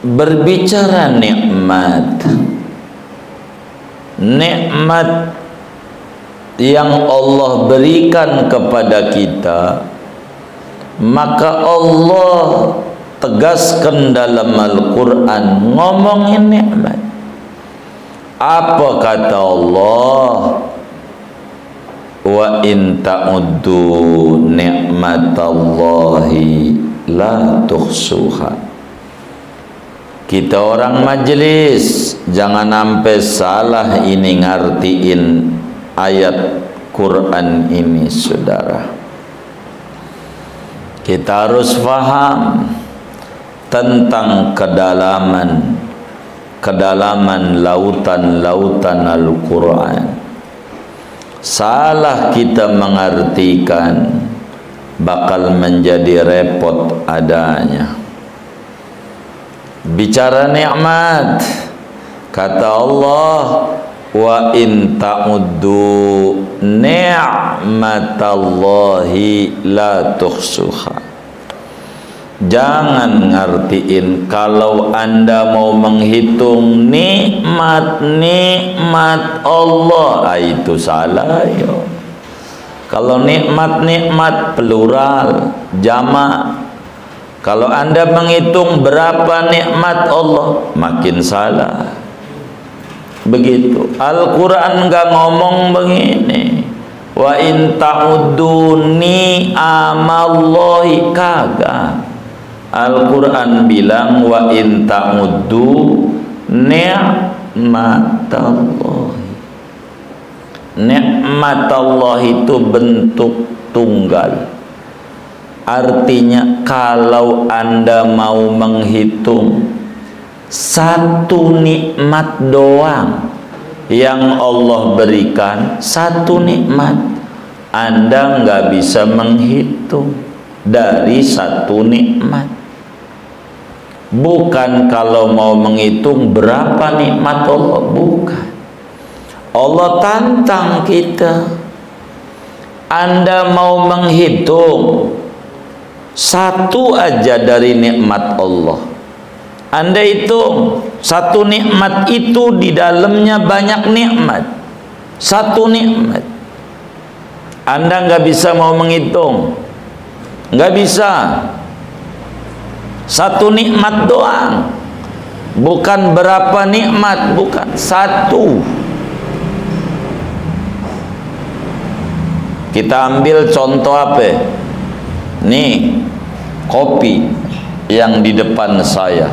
berbicara nikmat yang Allah berikan kepada kita, maka Allah tegaskan dalam Al-Quran ngomongin nikmat. Apa kata Allah? Wa in ta'uddu ni'matallahi la tuhsuha. Kita orang majelis jangan sampai salah ini ngartiin ayat Quran ini, saudara. Kita harus faham tentang kedalaman lautan Al-Quran. Salah kita mengartikan bakal menjadi repot adanya. Bicara nikmat, kata Allah, wa in ta'uddu ni'matallahi la tuhsuha. Jangan ngertiin kalau Anda mau menghitung nikmat Allah, itu salah yo. Kalau nikmat plural, jamak. Kalau Anda menghitung berapa nikmat Allah, makin salah. Begitu. Al-Quran enggak ngomong begini. Wa in ta'uddu ni'amallahi, kagak. Al-Quran bilang wa in ta'uddu ni'matallahi. Ni'matallah itu bentuk tunggal. Artinya kalau Anda mau menghitung satu nikmat doang yang Allah berikan, satu nikmat, Anda nggak bisa menghitung dari satu nikmat. Bukan kalau mau menghitung berapa nikmat Allah, bukan. Allah tantang kita. Anda mau menghitung satu aja dari nikmat Allah, Anda hitung satu nikmat itu di dalamnya banyak nikmat. Satu nikmat Anda nggak bisa mau menghitung, nggak bisa. Satu nikmat doang, bukan berapa nikmat, bukan, satu. Kita ambil contoh apa? Nih, kopi yang di depan saya.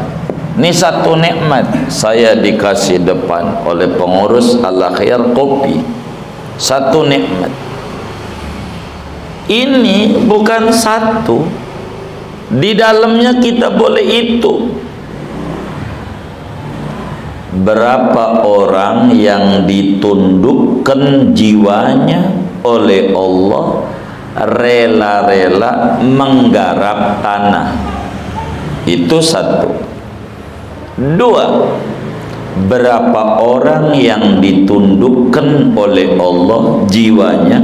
Ini satu nikmat, saya dikasih depan oleh pengurus Al-Khair kopi. Satu nikmat. Ini bukan satu. Di dalamnya kita boleh hitung berapa orang yang ditundukkan jiwanya oleh Allah, rela-rela menggarap tanah. Itu satu. Dua, berapa orang yang ditundukkan oleh Allah jiwanya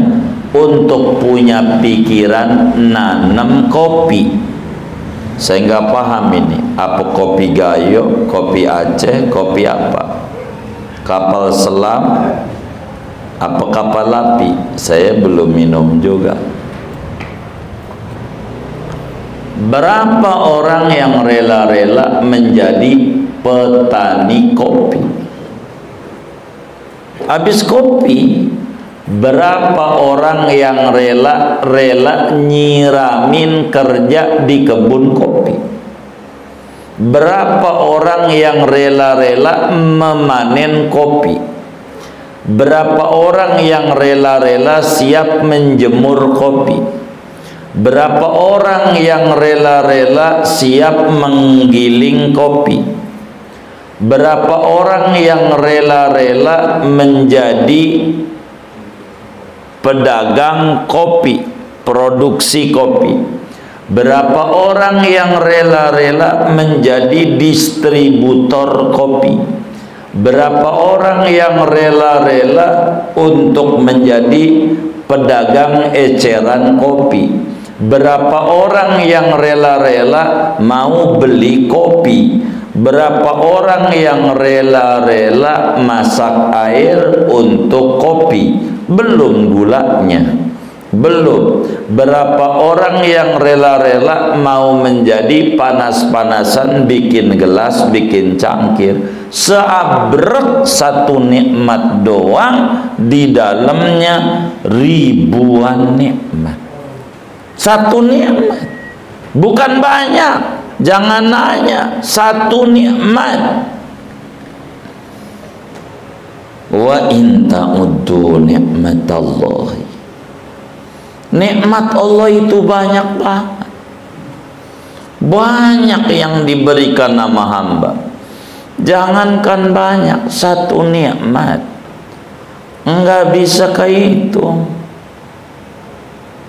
untuk punya pikiran nanam kopi. Saya nggak paham ini, apa kopi Gayo, kopi Aceh, kopi apa, kapal selam, apa kapal api. Saya belum minum juga. Berapa orang yang rela-rela menjadi petani kopi? Habis kopi, berapa orang yang rela nyiramin kerja di kebun kopi? Berapa orang yang rela-rela memanen kopi? Berapa orang yang rela-rela siap menjemur kopi? Berapa orang yang rela-rela siap menggiling kopi? Berapa orang yang rela-rela menjadi pedagang kopi, produksi kopi? Berapa orang yang rela-rela menjadi distributor kopi? Berapa orang yang rela-rela untuk menjadi pedagang eceran kopi? Berapa orang yang rela-rela mau beli kopi, Berapa orang yang rela-rela masak air untuk kopi, belum gulanya, belum. Berapa orang yang rela-rela mau menjadi panas-panasan, bikin gelas, bikin cangkir. Seabrek satu nikmat doang, di dalamnya ribuan nikmat. Satu nikmat, bukan banyak. Jangan nanya, satu nikmat. Wa in ta'uddu ni'matallahi, nikmat Allah itu banyak banget. Banyak yang diberikan nama hamba. Jangankan banyak, satu nikmat enggak bisa kehitung.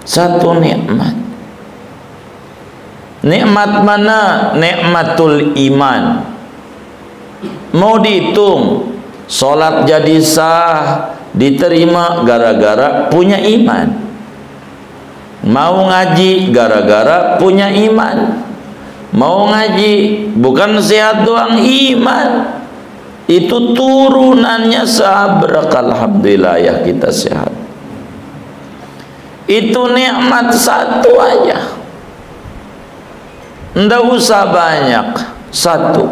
Satu nikmat. Nikmat mana? Nikmatul iman. Mau dihitung, solat jadi sah, diterima gara-gara punya iman. Mau ngaji gara-gara punya iman. Mau ngaji bukan sehat doang, iman. Itu turunannya sahabat. Alhamdulillah ya kita sehat. Itu nikmat satu aja. Nggak usah banyak, satu.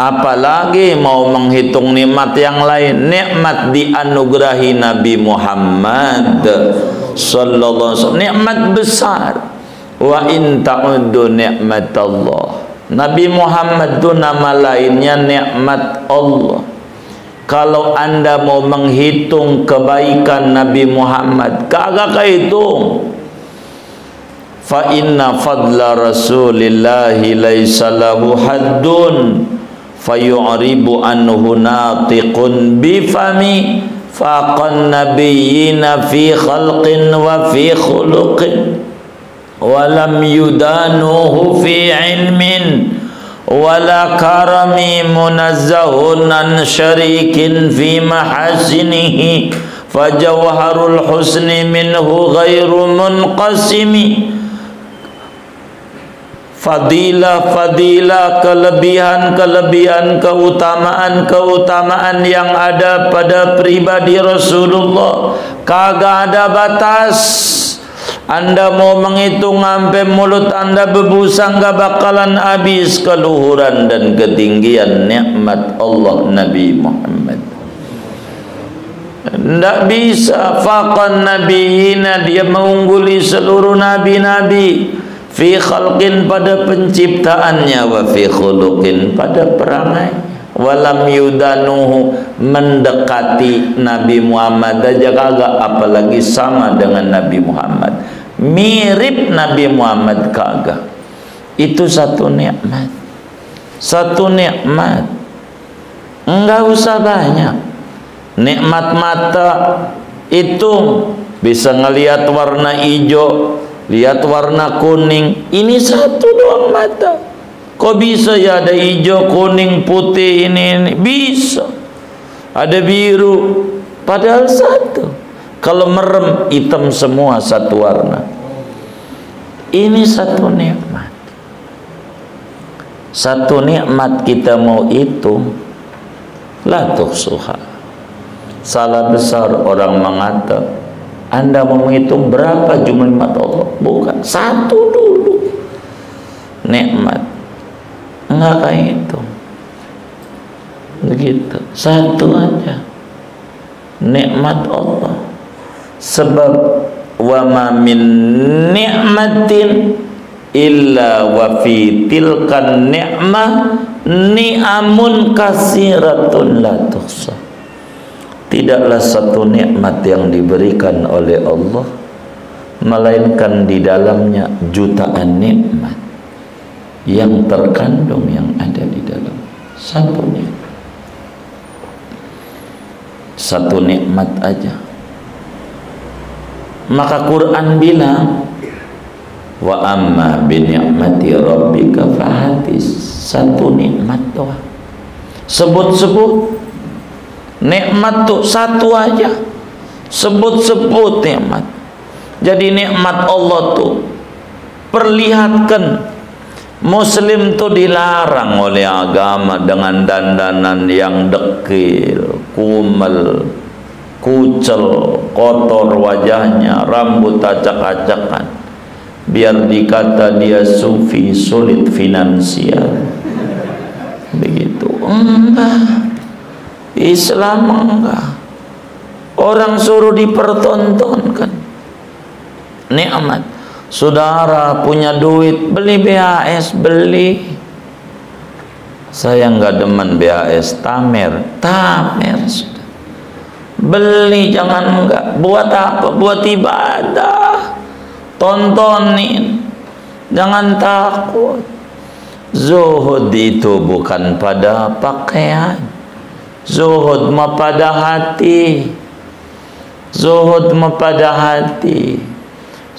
Apalagi mau menghitung nikmat yang lain. Nikmat dianugerahi Nabi Muhammad sallallahu alaihi wasallam, nikmat besar. Wa in ta'uddu ni'matallah, Nabi Muhammad itu nama lainnya nikmat Allah. Kalau anda mau menghitung kebaikan Nabi Muhammad, kagak kehitung. Fa inna fadla rasulillahi laisa lahu haddun fayu'ribu anhu natiqun bifami faqan nabiyyina fi khalqin wa fi khuluqin wa lam yudanuhu fi ilmin wala karami munazzahun an syarikin fi mahasinihi fajawharul husni minhu ghairu munqasimi. Fadilah, kelebihan, keutamaan yang ada pada pribadi Rasulullah kagak ada batas. Anda mau menghitung sampai mulut anda berbusa, nggak bakalan habis keluhuran dan ketinggian nikmat Allah Nabi Muhammad. Tidak bisa. Faqan nabiyina, dia mengungguli seluruh nabi-nabi. Fi khalqin, pada penciptaannya, wa fi khuluqin, pada perangai. Walam yudanuhu, mendekati Nabi Muhammad aja kagak, apalagi sama dengan Nabi Muhammad. Mirip Nabi Muhammad kagak. Itu satu nikmat. Satu nikmat. Enggak usah banyak. Nikmat mata itu bisa ngelihat warna hijau, lihat warna kuning. Ini satu doang mata. Kok bisa ya ada hijau, kuning, putih, ini bisa. Ada biru, padahal satu. Kalau merem hitam semua, satu warna. Ini satu nikmat. Satu nikmat kita mau hitung, la tuhsuha. Salah besar orang mengatakan Anda mau menghitung berapa jumlah nikmat Allah. Bukan, satu dulu nikmat, enggak kayak itu. Begitu, satu aja nikmat Allah. Sebab wa ma min ni'matin illa wa fi tilkan ni'mah ni'amun kasiratun la tuhsa. Tidaklah satu nikmat yang diberikan oleh Allah melainkan di dalamnya jutaan nikmat yang terkandung, yang ada di dalam satu nikmat. Satu nikmat aja. Maka Quran bilang wa amma bi ni'mati rabbika fahadis. Satu nikmat doang. Sebut-sebut nikmat tuh satu aja. Sebut-sebut nikmat. Jadi nikmat Allah tuh perlihatkan Muslim tuh dilarang oleh agama dengan dandanan yang dekil, kumel, kucel, kotor wajahnya, rambut acak-acakan, biar dikata dia sufi, sulit finansial. Begitu. Enggak, Islam enggak. Orang suruh dipertontonkan nikmat. Saudara punya duit, beli BHS, beli. Saya enggak demen BHS, tamer sudah. Beli, jangan enggak. Buat apa? Buat ibadah. Tontonin, jangan takut. Zuhud itu bukan pada pakaian, zuhud mah pada hati. Zuhud mah pada hati.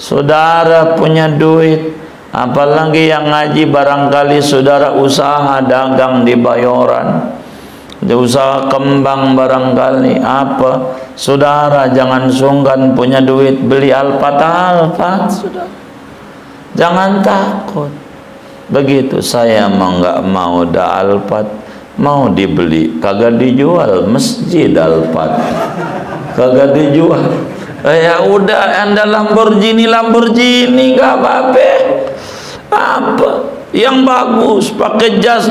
Saudara punya duit, apalagi yang ngaji, barangkali saudara usaha dagang di Bayoran, usaha kembang barangkali apa, saudara jangan sungkan punya duit beli Alphard, saudara. Jangan takut. Begitu saya mah nggak mau dah Alphard, mau dibeli kagak dijual, masjid Alphard kagak dijual. Ya udah, Anda Lamborghini nggak apa-apa. Apa yang bagus, pakai jas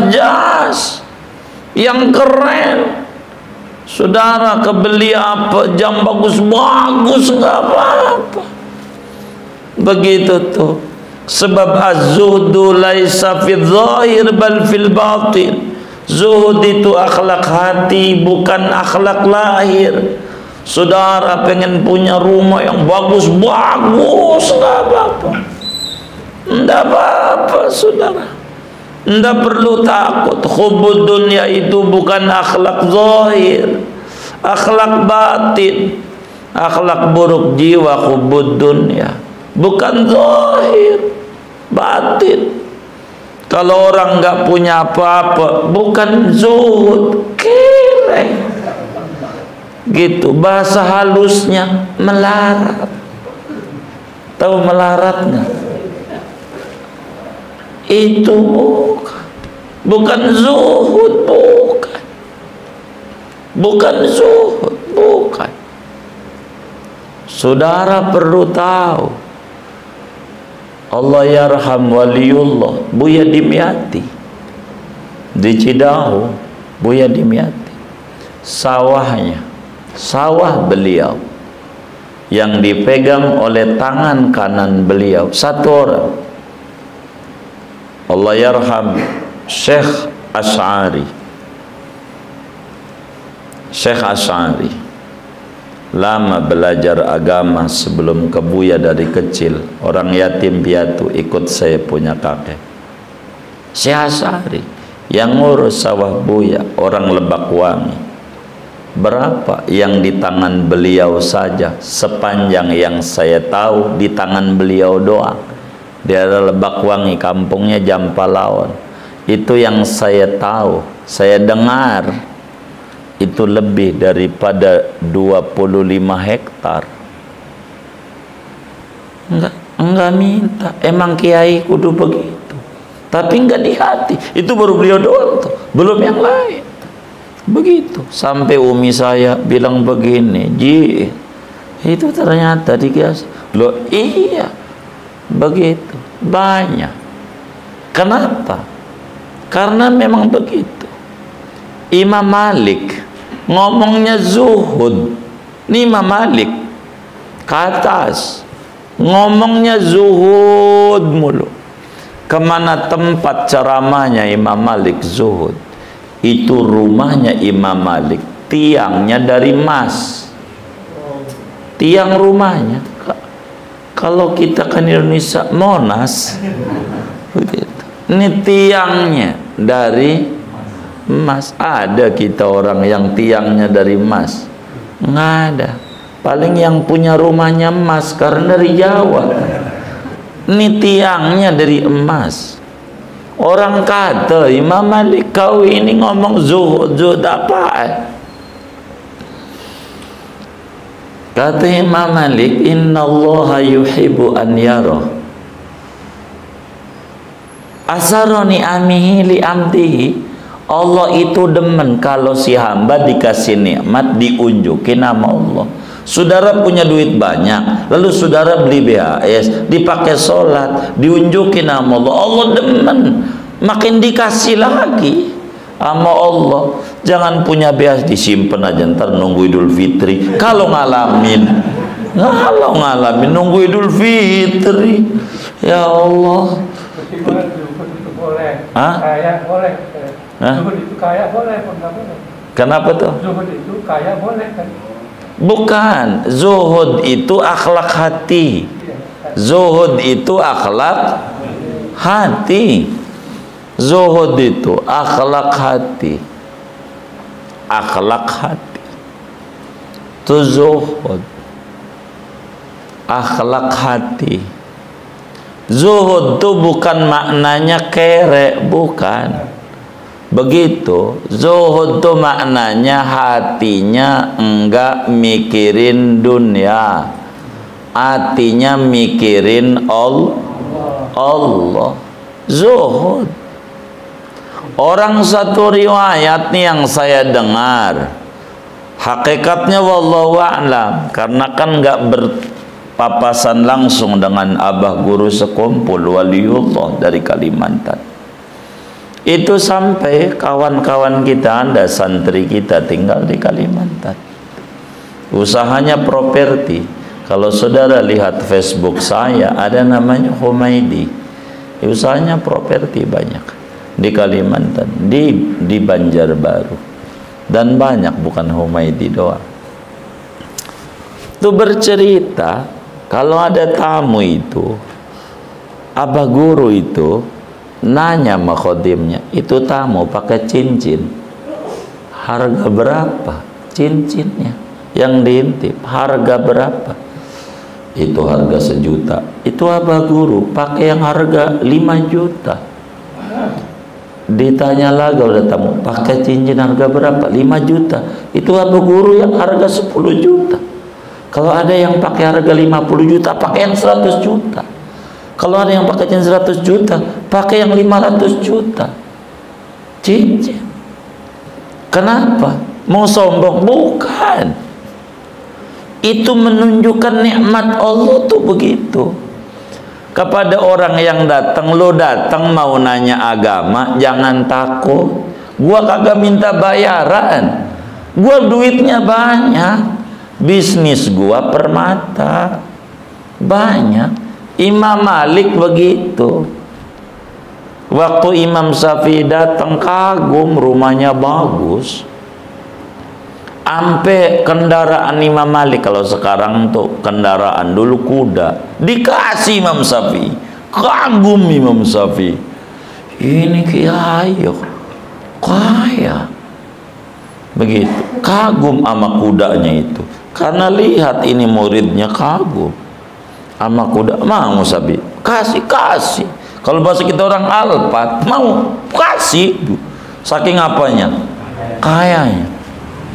yang keren. Saudara kebeli apa, jam bagus nggak apa-apa. Begitu tuh. Sebab az-zuhdu laisa fil zahir bal fil batin. Zuhud itu akhlak hati, bukan akhlak lahir. Saudara pengen punya rumah yang bagus, enggak apa-apa. Enggak apa-apa, saudara. Enggak perlu takut. Hubbud dunya itu bukan akhlak zahir, akhlak batin. Akhlak buruk jiwa hubbud dunya, bukan zahir, batin. Kalau orang enggak punya apa-apa, bukan zuhud, kere. Gitu, bahasa halusnya melarat. Tahu melaratnya? Itu bukan zuhud, bukan zuhud, bukan. Saudara perlu tahu, Allah yarham waliullah Buya Dimyati di Cidahu. Buya Dimyati, sawah beliau yang dipegang oleh tangan kanan beliau satu orang. Allah yarham Syekh Asy'ari. Syekh Asy'ari lama belajar agama sebelum ke Buya dari kecil. Orang yatim piatu, ikut saya punya kakek. Syekh Asy'ari yang ngurus sawah Buya, orang Lebak Wangi. Berapa yang di tangan beliau saja, sepanjang yang saya tahu di tangan beliau doang. Di daerah Lebak Wangi, kampungnya Jampalawan. Itu yang saya tahu, saya dengar. Itu lebih daripada 25 hektar. Enggak minta, emang kiai kudu begitu. Tapi enggak di hati. Itu baru beliau doang tuh, belum yang lain. Begitu, sampai umi saya bilang begini, Ji, itu ternyata dikasih. Loh iya, begitu, banyak. Kenapa? Karena memang begitu. Imam Malik ngomongnya zuhud. Ini Imam Malik ke atas ngomongnya zuhud mulu. Kemana tempat ceramahnya Imam Malik zuhud. Itu rumahnya Imam Malik, tiangnya dari emas. Tiang rumahnya. Kalau kita kan Indonesia Monas begitu. Ini tiangnya dari emas. Ada kita orang yang tiangnya dari emas? Nggak ada. Paling yang punya rumahnya emas karena dari Jawa. Ini tiangnya dari emas. Orang kata Imam Malik, kau ini ngomong zuhud apa? Kata Imam Malik, innallaha yuhibbu an yara Asaroni amihi li amdihi. Allah itu demen kalau si hamba dikasih nikmat diunjukin nama Allah. Saudara punya duit banyak, lalu saudara beli BHS, dipakai sholat, diunjukin nama Allah. Allah demen, makin dikasih lagi sama Allah. Jangan punya BHS disimpan aja, ntar nunggu Idul Fitri. Kalau ngalamin nunggu Idul Fitri, ya Allah. Kaya boleh. Zuhud itu kaya boleh, enggak boleh. Kenapa tuh? Zuhud itu kaya boleh kan? Bukan, zuhud itu akhlak hati. Zuhud itu akhlak hati. Zuhud itu akhlak hati. Akhlak hati. Itu zuhud. Akhlak hati. Zuhud itu bukan maknanya kere, bukan. Begitu. Zuhud itu maknanya hatinya enggak mikirin dunia, hatinya mikirin Allah. Zuhud. Orang satu riwayat nih yang saya dengar, hakikatnya wallahu a'lam, karena kan enggak berpapasan langsung dengan abah guru sekumpul waliullah dari Kalimantan. Itu sampai kawan-kawan kita, Anda santri kita tinggal di Kalimantan, usahanya properti. Kalau saudara lihat Facebook saya, ada namanya Humaidi, usahanya properti banyak di Kalimantan, di Banjarbaru, dan banyak, bukan Humaidi doang. Itu bercerita kalau ada tamu itu, abah guru itu nanya sama khodimnya, itu tamu pakai cincin, harga berapa cincinnya yang diintip, harga berapa? Itu harga 1 juta. Itu abah guru pakai yang harga 5 juta. Ditanya lagi oleh tamu, pakai cincin harga berapa? 5 juta. Itu abah guru yang harga 10 juta. Kalau ada yang pakai harga 50 juta, pakai yang 100 juta. Kalau ada yang pakai cincin 100 juta, pakai yang 500 juta cincin. Kenapa? Mau sombong? Bukan. Itu menunjukkan nikmat Allah tuh begitu. Kepada orang yang datang, lo datang mau nanya agama, jangan takut. Gua kagak minta bayaran, gua duitnya banyak, bisnis gua permata banyak. Imam Malik begitu. Waktu Imam Syafi'i datang, kagum, rumahnya bagus. Ampe kendaraan Imam Malik, kalau sekarang tuh kendaraan, dulu kuda, dikasih Imam Syafi'i. Kagum Imam Syafi'i. Ini kiai kaya. Begitu. Kagum sama kudanya itu. Karena lihat ini muridnya, kagum sama kuda. Mau Syafi'i kasih. Kalau bahasa kita orang alpat, mau kasih. Saking apanya? Kayanya.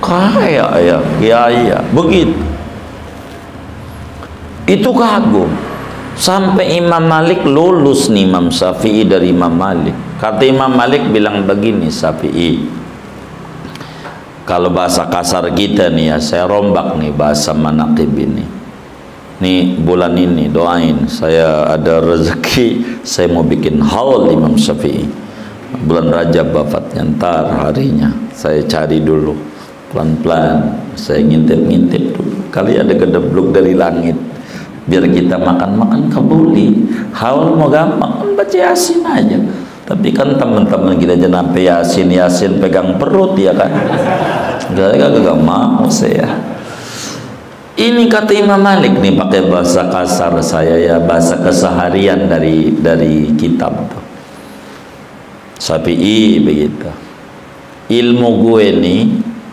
Kaya ya, kiai. Begitu. Itu kagum. Sampai Imam Malik lulus nih, Imam Syafi'i dari Imam Malik. Kata Imam Malik bilang begini, Syafi'i, kalau bahasa kasar kita nih ya, saya rombak nih bahasa manaqib ini. Nih bulan ini doain saya ada rezeki, saya mau bikin haul Imam Syafi'i. Bulan Rajab wafatnya, ntar harinya saya cari dulu pelan-pelan, saya ngintip-ngintip dulu, kali ada gedebluk dari langit, biar kita makan-makan kabuli. Haul mau gampang, kan baca Yasin aja. Tapi kan teman-teman kita aja sampai Yasin pegang perut ya kan, gak mau saya. Ini kata Imam Malik nih, pakai bahasa kasar saya ya, bahasa keseharian dari kitab tuh. Syafi'i begitu. Ilmu gue nih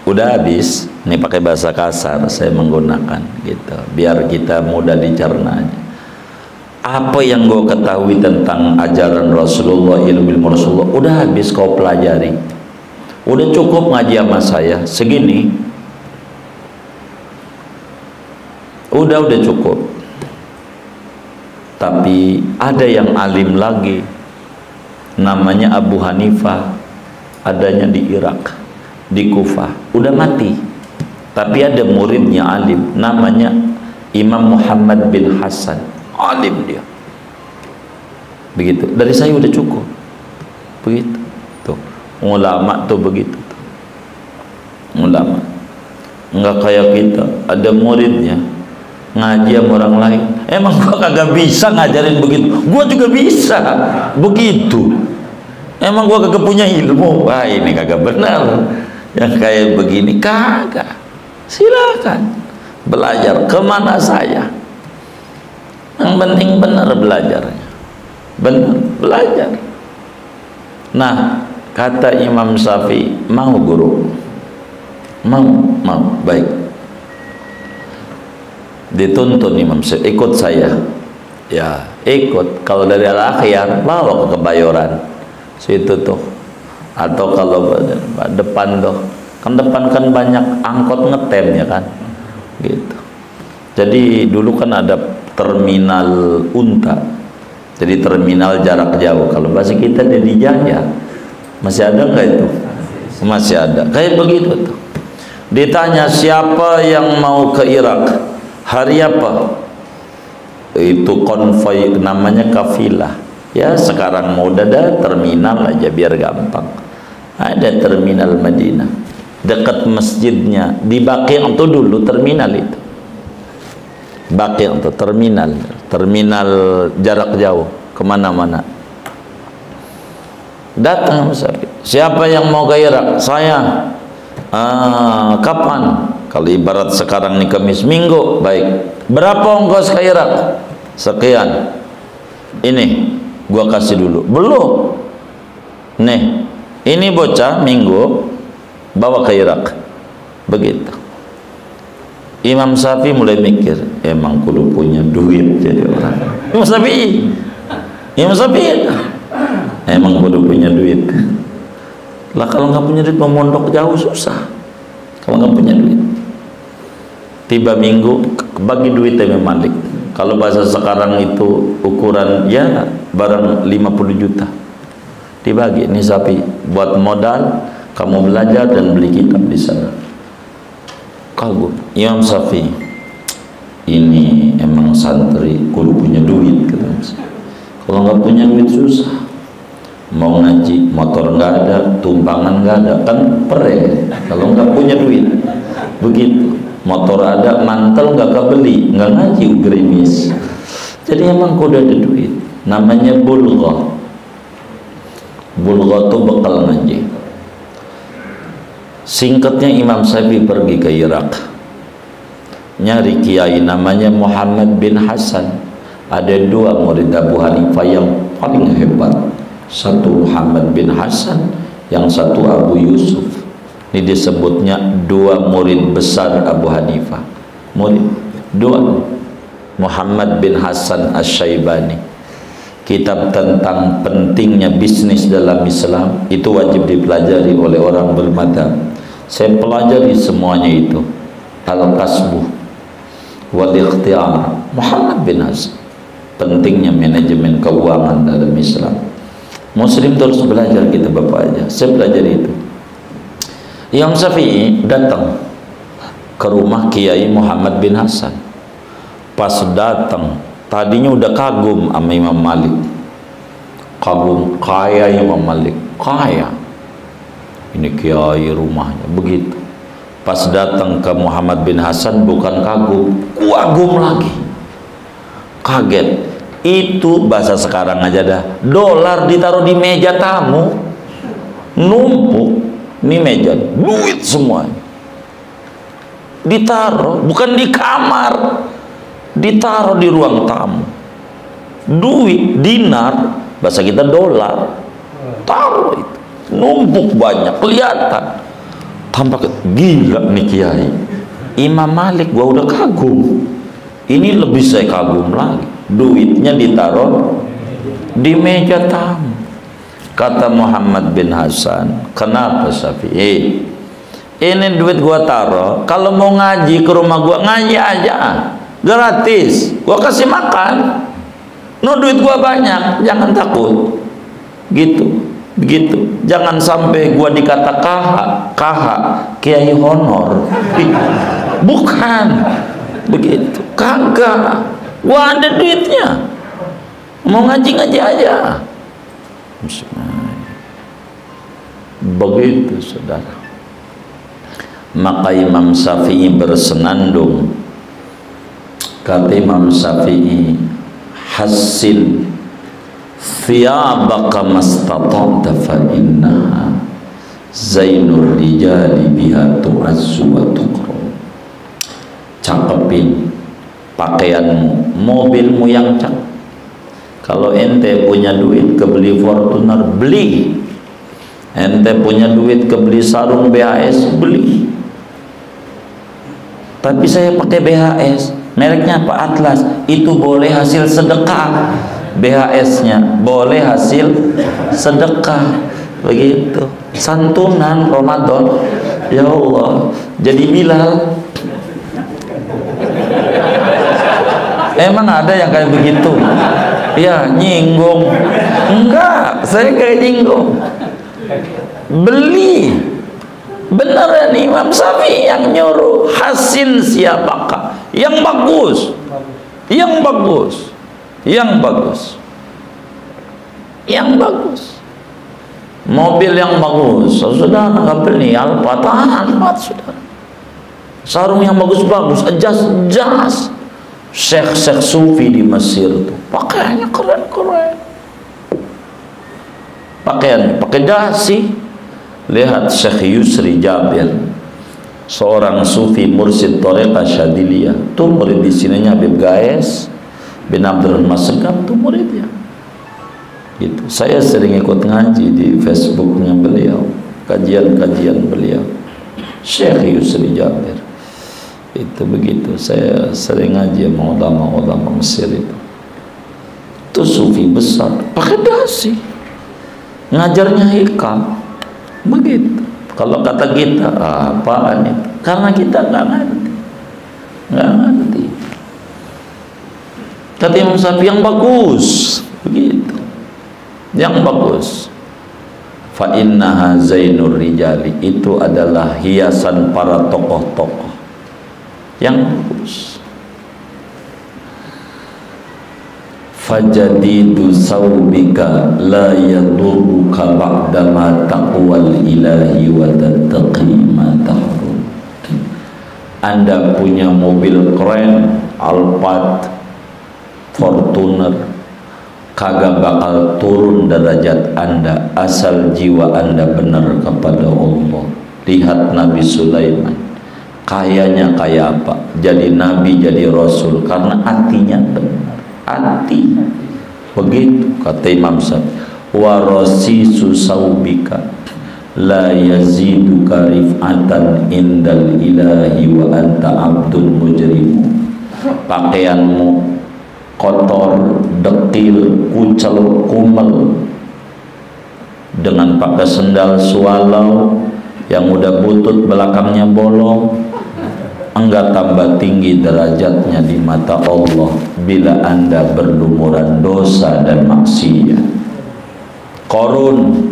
udah habis, nih pakai bahasa kasar saya menggunakan gitu, biar kita mudah dicerna aja. Apa yang gue ketahui tentang ajaran Rasulullah, ilmu Rasulullah, udah habis kau pelajari. Udah cukup ngaji sama saya segini. Udah cukup. Tapi ada yang alim lagi, namanya Abu Hanifah, adanya di Irak, di Kufah, udah mati. Tapi ada muridnya alim, namanya Imam Muhammad bin Hasan, alim dia. Begitu. Dari saya udah cukup. Begitu. Tuh, ulama tuh begitu. Tuh. Ulama. Enggak kayak kita, ada muridnya ngaji sama orang lain. Emang gua kagak bisa ngajarin begitu. Gua juga bisa. Begitu. Emang gua kagak punya ilmu. Wah, ini kagak benar. Yang kayak begini kagak. Silakan belajar. Kemana saya? Yang penting benar belajarnya. Benar belajar. Nah, kata Imam Syafi'i, mau guru? Mau, baik. Dituntun Imam Syafi'i, ikut saya. Ya, ikut. Kalau dari Al-Akhyar, bawa ke Kebayoran. Situ tuh. Atau kalau depan tuh, kan depan kan banyak angkot ngetem ya kan. Gitu. Jadi dulu kan ada terminal unta. Jadi terminal jarak jauh. Kalau bahasa kita di Jaya. Masih ada nggak itu? Masih ada. Kayak begitu tuh. Ditanya siapa yang mau ke Irak, hari apa? Itu konvoi, namanya kafilah. Ya sekarang mau ada terminal aja biar gampang. Ada terminal Madinah dekat masjidnya di Baqi' itu dulu terminal itu. Baqi' itu terminal jarak jauh kemana-mana. Datang siapa yang mau ke Irak? Saya. Kapan? Kalau ibarat sekarang nih Kamis Minggu, baik. Berapa ongkos ke Irak? Sekian. Ini gua kasih dulu. Belum. Nih, ini bocah Minggu bawa ke Irak. Begitu. Imam Syafi'i mulai mikir, emang kudu punya duit jadi orang. Imam Syafi'i emang kudu punya duit. Lah kalau nggak punya duit mau mondok jauh susah. Kalau nggak punya duit, tiba Minggu bagi duit Imam Malik. Kalau bahasa sekarang itu ukuran ya barang 50 juta dibagi. Ini sapi buat modal, kamu belajar dan beli kitab di sana. Kagum Imam Syafi'i, ini emang santri kudu punya duit gitu. Kalau nggak punya duit susah. Mau ngaji, motor nggak ada, tumpangan nggak ada, kan perih. Kalau nggak punya duit, begitu. Motor ada, mantel nggak kebeli, nggak ngaji, gerimis. Jadi emang kudu ada duit. Namanya bulghah. Bulghah itu bekal ngaji. Singkatnya Imam Syafi'i pergi ke Irak, nyari kiai namanya Muhammad bin Hasan. Ada dua murid Abu Hanifah yang paling hebat. Satu Muhammad bin Hasan, yang satu Abu Yusuf. Ini disebutnya dua murid besar Abu Hanifah. Murid dua. Muhammad bin Hasan Asy-Syaibani. Kitab tentang pentingnya bisnis dalam Islam itu wajib dipelajari oleh orang bermadzhab. Saya pelajari semuanya itu. Al-Kasbu wal Ikhtiyar. Muhammad bin Hasan. Pentingnya manajemen keuangan dalam Islam. Muslim terus belajar kita bapak aja. Saya belajar itu. Imam Syafi'i datang ke rumah Kiai Muhammad bin Hasan. Pas datang, tadinya udah kagum sama Imam Malik. Kagum, kaya Imam Malik, kaya. Ini Kiai rumahnya begitu. Pas datang ke Muhammad bin Hasan bukan kagum, kagum lagi. Kaget. Itu bahasa sekarang aja dah, dolar ditaruh di meja tamu, numpuk. Ini meja duit semuanya ditaruh, bukan di kamar, ditaruh di ruang tamu. Duit dinar, bahasa kita dolar, taruh itu numpuk banyak, kelihatan. Tampak gila nih kiai. Imam Malik gua udah kagum, ini lebih saya kagum lagi. Duitnya ditaruh di meja tamu. Kata Muhammad bin Hasan, kenapa Syafi'i? Ini duit gua taruh, kalau mau ngaji ke rumah gua ngaji aja, gratis, gua kasih makan. No, duit gua banyak, jangan takut. Begitu. Jangan sampai gua dikata kiai honor. Bukan begitu, kagak. Gua ada duitnya, mau ngaji aja. Begitu, saudara. Maka Imam Syafi'i bersenandung. Kata Imam Syafi'i, hasil thiyabaka mastata'ta fa innaha zainur rijali biha tu'azzu wa tuqra. Cakepin pakaianmu, mobilmu yang cakep. Kalau ente punya duit kebeli Fortuner, beli. Ente punya duit kebeli sarung BHS, beli. Tapi saya pakai BHS, mereknya apa? Atlas. Itu boleh hasil sedekah. BHS-nya boleh hasil sedekah. Begitu. Santunan Ramadan. Ya Allah, jadi Bilal. Emang ada yang kayak begitu? Ya, nyinggung. Enggak, saya kayak nyinggung. Beli. Beneran Imam Syafi'i yang nyuruh. Hasil siapakah? Yang bagus. Mobil yang bagus. Saudara nggak beli Alphard, saudara. Sarung yang bagus-bagus, jas. Syekh Sufi di Mesir tuh pakaiannya keren. Pakaiannya pakai dasi. Lihat Syekh Yusri Jabir, seorang sufi mursyid Thariqah Syadiliyah, tuh murid di sininya Habib Gais bin Abdul Masegab, tuh muridnya. Gitu. Saya sering ikut ngaji di Facebooknya beliau, kajian beliau, Syekh Yusri Jabir. Itu begitu. Saya sering ngaji sama ulama-ulama Mesir itu. Itu sufi besar, pakai dasi, ngajarnya hikam. Begitu. Kalau kata kita, apaan itu? Karena kita nggak ngerti. Kata Imam Syafi'i, yang bagus, begitu, yang bagus. Fa innaha zainur rijali, itu adalah hiasan para tokoh-tokoh yang bagus. Fajadidu saubika la yadurruka ba'dama taqwal ilahi wa tattaqi ma tahrum. Anda punya mobil keren, Alphard, Fortuner, kagak bakal turun derajat Anda asal jiwa Anda benar kepada Allah. Lihat Nabi Sulaiman, kayanya kayak apa? Jadi nabi, jadi rasul karena hatinya benar. Hati. Begitu kata Imam Syafi'i, warasisu saubika la yaziduka rif'atan indal ilahi wa anta abdul mujrimu. Pakaianmu kotor, dekil, kucel, kumel, dengan pakai sendal swallow yang udah butut belakangnya bolong, enggak tambah tinggi derajatnya di mata Allah bila Anda berlumuran dosa dan maksiat. Korun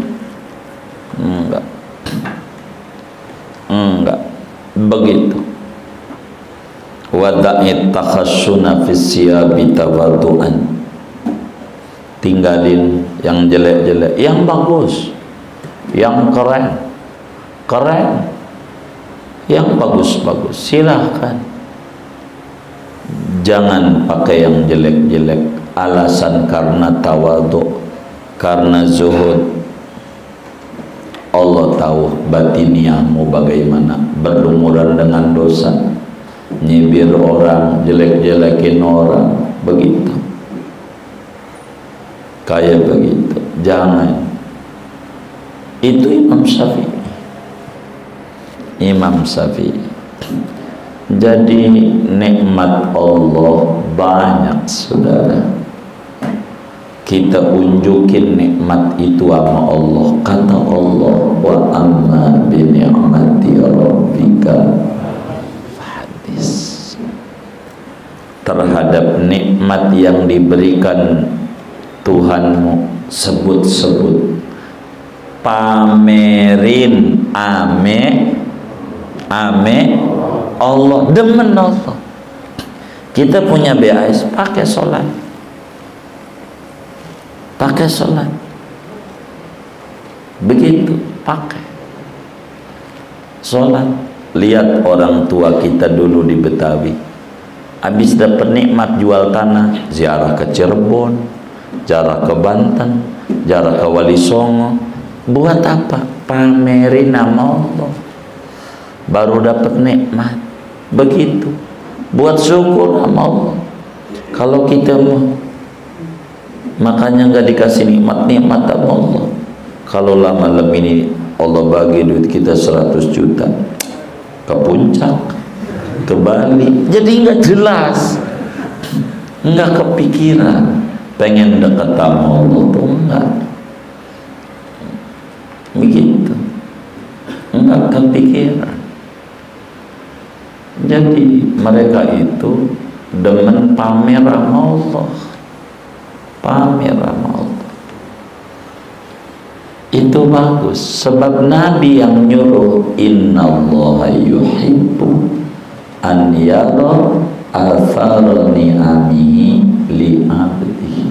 enggak begitu. Wada'it takhasyuna fis siyabi tawaddu'an. Tinggalin yang jelek-jelek, yang bagus, yang keren, yang bagus-bagus, silahkan. Jangan pakai yang jelek-jelek alasan karena tawadhu, karena zuhud. Allah tahu batiniahmu bagaimana, berlumuran dengan dosa, nyibir orang, jelek-jelekin orang, begitu, kayak begitu. Jangan. Itu Imam Syafi'i. Jadi nikmat Allah banyak, saudara. Kita unjukin nikmat itu sama Allah. Kata Allah, wa amma bi ni'mati rabbika hadis. Terhadap nikmat yang diberikan Tuhanmu, sebut-sebut, pamerin ame Allah, demen Allah. Kita punya BAS, pakai sholat, begitu, pakai sholat. Lihat orang tua kita dulu di Betawi, habis dapat nikmat jual tanah, ziarah ke Cirebon, ziarah ke Banten, ziarah ke Wali Songo. Buat apa? Pamerin nama Allah, baru dapat nikmat. Begitu, buat syukur sama Allah. Kalau kita mau, makanya nggak dikasih nikmat sama Allah. Kalau malam ini Allah bagi duit kita 100 juta ke puncak, ke Bali, jadi nggak jelas, nggak kepikiran pengen dekat sama Allah tuh, enggak begitu, enggak kepikiran. Jadi mereka itu demen pamer sama Allah, pamer sama Allah. Itu bagus, sebab Nabi yang nyuruh, innallaha yuhibbu an yara athara ni'amihi li abdihi.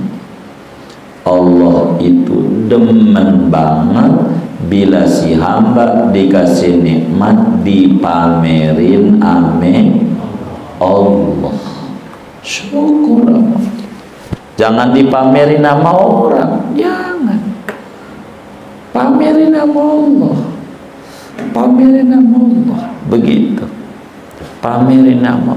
Allah itu demen banget bila si hamba dikasih nikmat dipamerin ame Allah. Syukur Allah. Jangan dipamerin sama orang, jangan. Pamerin nama Allah, pamerin nama Allah, begitu, pamerin nama